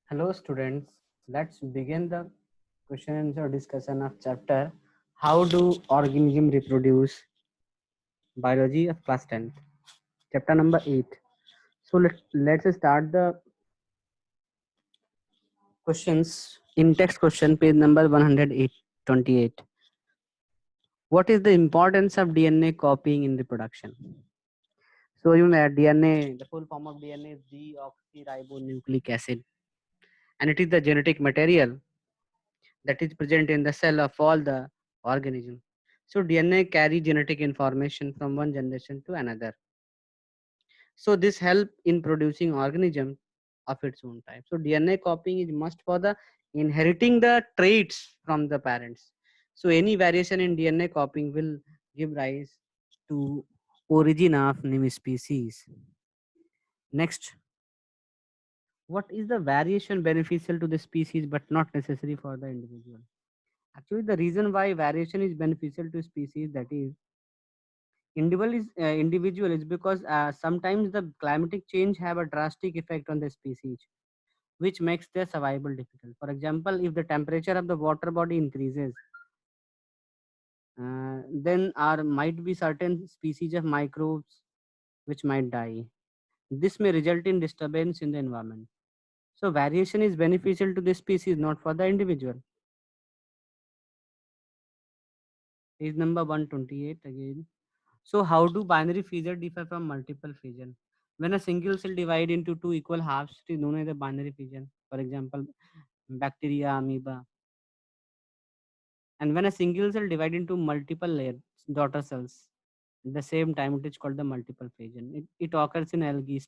Hello students, let's begin the question and answer discussion of chapter How do organisms reproduce? Biology of class 10th. Chapter number 8. So let's start the questions in text question page number 128. What is the importance of DNA copying in reproduction? So you know that DNA, the full form of DNA is deoxyribonucleic acid, and it is the genetic material that is present in the cell of all the organism. So DNA carry genetic information from one generation to another. So this help in producing organism of its own type. So DNA copying is must for the inheriting the traits from the parents. So any variation in DNA copying will give rise to origin of new species. Next, what is the variation beneficial to the species but not necessary for the individual? Actually, the reason why variation is beneficial to species, that is individual is because sometimes the climatic change have a drastic effect on the species, which makes their survival difficult. For example, if the temperature of the water body increases, then there might be certain species of microbes which might die. This may result in disturbance in the environment. So variation is beneficial to the species, not for the individual. Is number 128 again. So how do binary fission differ from multiple fission? When a single cell divide into two equal halves, it is known as a binary fission. For example, bacteria, amoeba. And when a single cell divide into multiple layers, daughter cells, at the same time, it is called the multiple fission. It occurs in algae,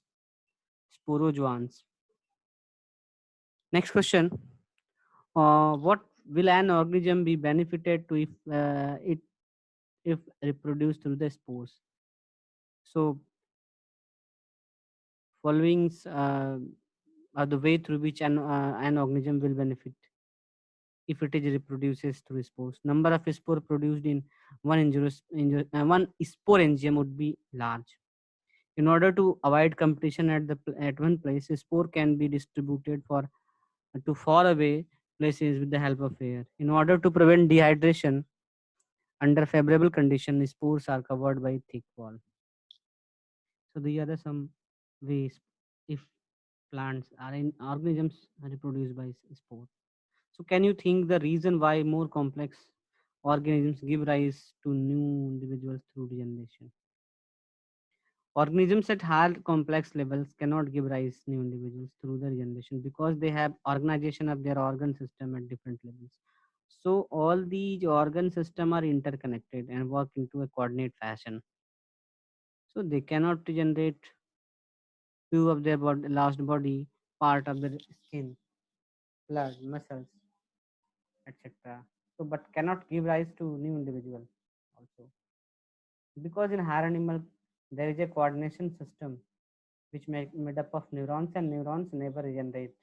sporozoans. Next question. What will an organism be benefited to if reproduced through the spores? So following are the way through which an organism will benefit if it is reproduces through spores. Number of spore produced in one spore enzyme would be large. In order to avoid competition at one place, spore can be distributed to far away places with the help of air. In order to prevent dehydration under favorable conditions, spores are covered by thick wall. So these are some ways if plants are in organisms are reproduced by spore. So can you think the reason why more complex organisms give rise to new individuals through degeneration? Organisms at higher complex levels cannot give rise new individuals through the regeneration because they have organization of their organ system at different levels. So all these organ system are interconnected and work into a coordinate fashion. So they cannot regenerate few of their last body part of the skin, blood, muscles, etc. So, but cannot give rise to new individual also because in higher animal there is a coordination system which made up of neurons, and neurons never regenerate.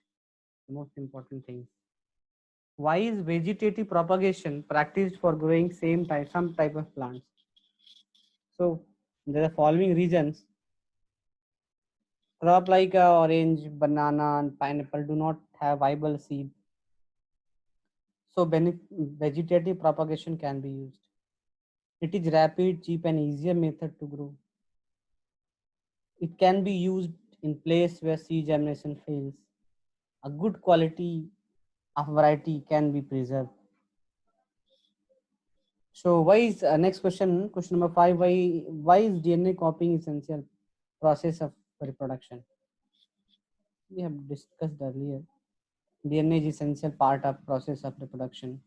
The most important thing. Why is vegetative propagation practiced for growing some type of plants? So there are following reasons. Crop like orange, banana, and pineapple do not have viable seed. So vegetative propagation can be used. It is rapid, cheap, and easier method to grow. It can be used in place where seed germination fails. A good quality of variety can be preserved. So why is next question? Question number 5. Why is DNA copying essential process of reproduction? We have discussed earlier. DNA is essential part of process of reproduction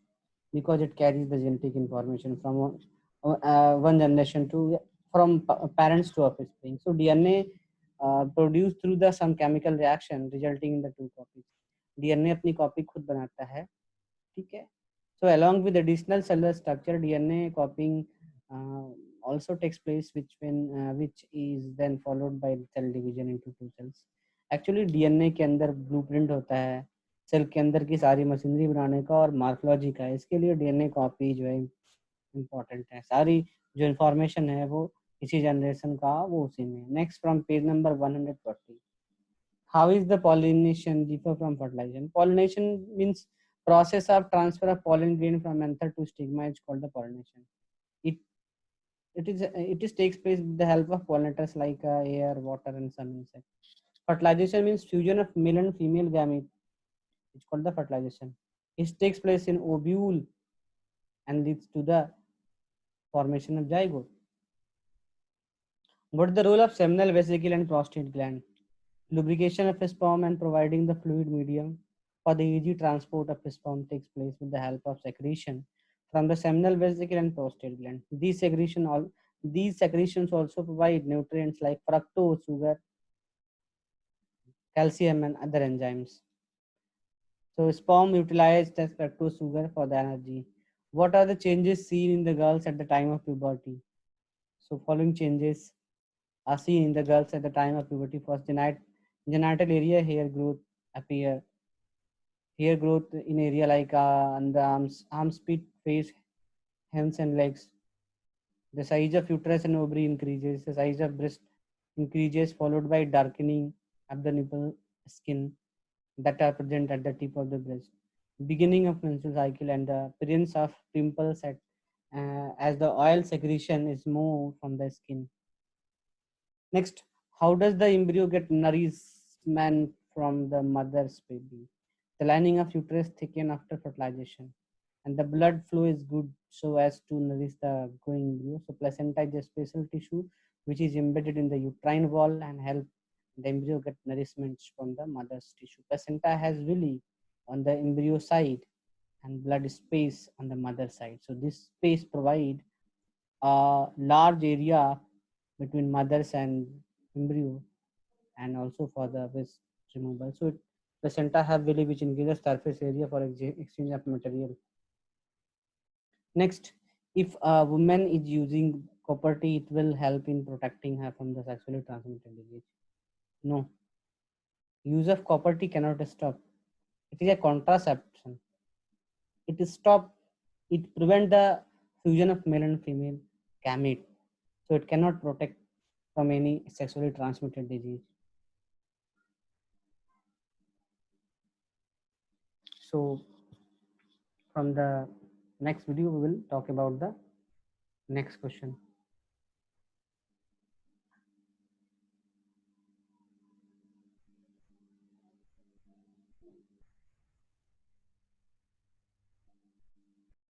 because it carries the genetic information from one generation to from parents to offspring. So DNA produced through the some chemical reaction resulting in the two copies. DNA अपनी copy खुद बनाता है, ठीक है? So along with additional cellular structure, DNA copying also takes place, which is then followed by cell division into two cells. Actually DNA के अंदर blueprint होता है सेल के अंदर की सारी मशीनरी बनाने का और मार्फोलॉजी का. इसके लिए डीएनए कॉपी जो है इम्पोर्टेंट है. सारी जो इंफॉर्मेशन है वो इसी जनरेशन का वो उसी में. Next from page number 140. How is the pollination differ from fertilization? Pollination means process of transfer of pollen grain from anther to stigma is called the pollination. It it is takes place with the help of pollinators like air, water, and some insects. Fertilization means fusion of male and female gamete. It's called the fertilization. It takes place in ovule and leads to the formation of zygote. What is the role of seminal vesicle and prostate gland? Lubrication of sperm and providing the fluid medium for the easy transport of sperm takes place with the help of secretion from the seminal vesicle and prostate gland. These secretions also provide nutrients like fructose, sugar, calcium, and other enzymes. So sperm utilizes the fructose sugar for the energy. What are the changes seen in the girls at the time of puberty? So following changes are seen in the girls at the time of puberty. First, genital area hair growth appear. Hair growth in area like on the arms, pit, face, hands, and legs. The size of uterus and ovary increases. The size of breast increases, followed by darkening of the nipple skin that are present at the tip of the breast. Beginning of menstrual cycle and the appearance of pimples as the oil secretion is moved from the skin. Next, how does the embryo get nourishment from the mother's baby? The lining of uterus thicken after fertilization, and the blood flow is good so as to nourish the growing embryo. So placenta is a special tissue which is embedded in the uterine wall and help the embryo get nourishment from the mother's tissue. Placenta has villi on the embryo side and blood space on the mother side. So this space provide a large area between mothers and embryo and also for the waste removal. So placenta have villi which increases surface area for exchange of material. Next, if a woman is using copper T, it will help in protecting her from the sexually transmitted disease. No, use of copper T cannot stop. It is a contraception. It is stop. It prevent the fusion of male and female gamete, so it cannot protect from any sexually transmitted disease. So from the next video, we will talk about the next question.